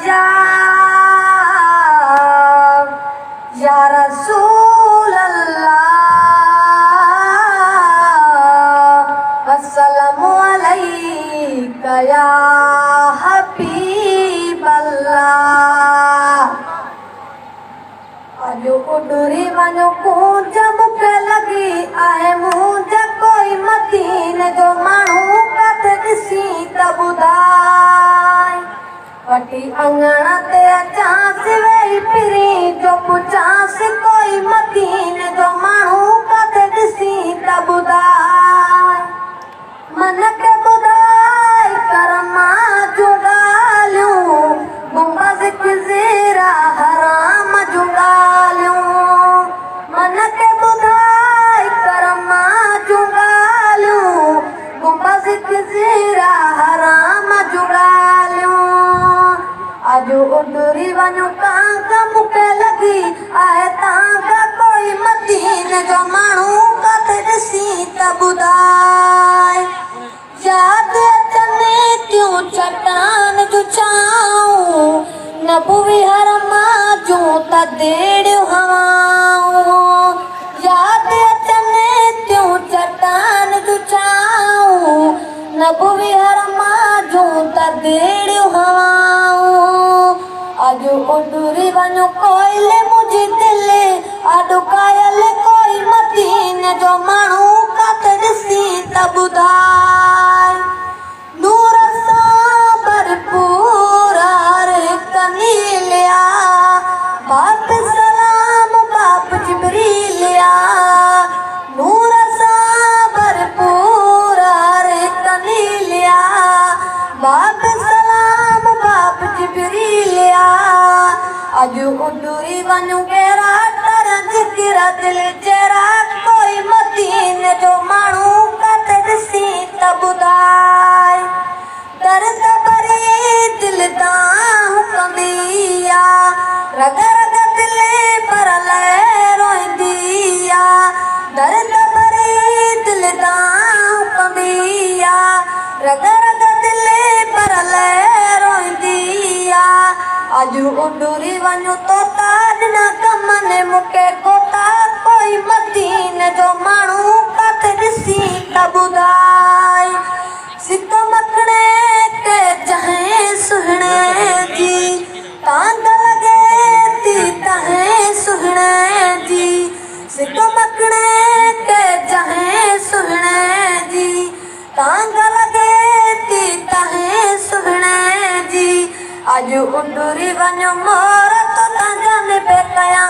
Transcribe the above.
या या रसूल अल्लाह अस्सलामु अलैका या हबीब अल्लाह। अजो उडुरी वञो कूंज मूंखे लॻी आहे मुंहिंज कोई मदीन जो माण्हू काथे ॾिसी त ॿुधाए। वठी अंगण ते अचांसि वेही फिरी जो पुछांसि कोई मदीन जो माण्हू काथे ॾिसी त ॿुधाए। मन खे ॿुधाए कर मां जूं ॻाल्हियूं गुंबज़ ज़ीरा हराम जूं ॻाल्हियूं। मन खे ॿुधाए कर मां जूं ॻाल्हियूं गुंबज़ ज़ीरा हराम जूं ॻाल्हियूं। अॼु उॾरी वञूं तांग मूंखे लॻी आहे तांग कोई मदीन जो माण्हू काथे ॾिसी त ॿुधाए। यादि अचनि थियूं चट्टान जूं छाऊं नबुवी हरमा जूं त देड़ियूं हवाऊं। यादि अचनि थियूं चट्टान जूं छाऊं नबुवी हरमा जूं त देड़ियूं हवाऊं। अॼु उॾरी वञूं कोयले मुंहिंजी दिलि अॾुकायल कोई मदीन जो माण्हू काथे ॾिसी त ॿुधाए। नूर सां भरपूर हर हिकु नीलिया बाप सलाम बाप जिबरीलिया। नूर सां भरपूर हर हिकु नीलिया बाप सलाम बाप जिबरीलिया। अॼु उॾरी वञूं कहिड़ा तर ज़िक्र दिल जहिड़ा कोई मदीन जो माण्हू काथे ॾिसी त ॿुधाए। दर्द भरी दिल तां कंदी आ रग रग दिल पर रोईंदी आ। दर्द भरी दिल तां कंदी आ रग रग दिल पर रोईंदी आ। अॼु उॾरी वञूं तोता ॾिना कमनि मूंखे कोता कोई मदीन जो माण्हू काथे ॾिसी त ॿुधाए। सिक मखणे के जहें सुहिणे जी तांग लॻे थी तहें सुहिणे जी। सिक मखणे के जहें सुहिणे जी तांग लॻे थी तहें सुहिणे जी। अॼु उॾरी वञो मोर तो तंजन पे कयां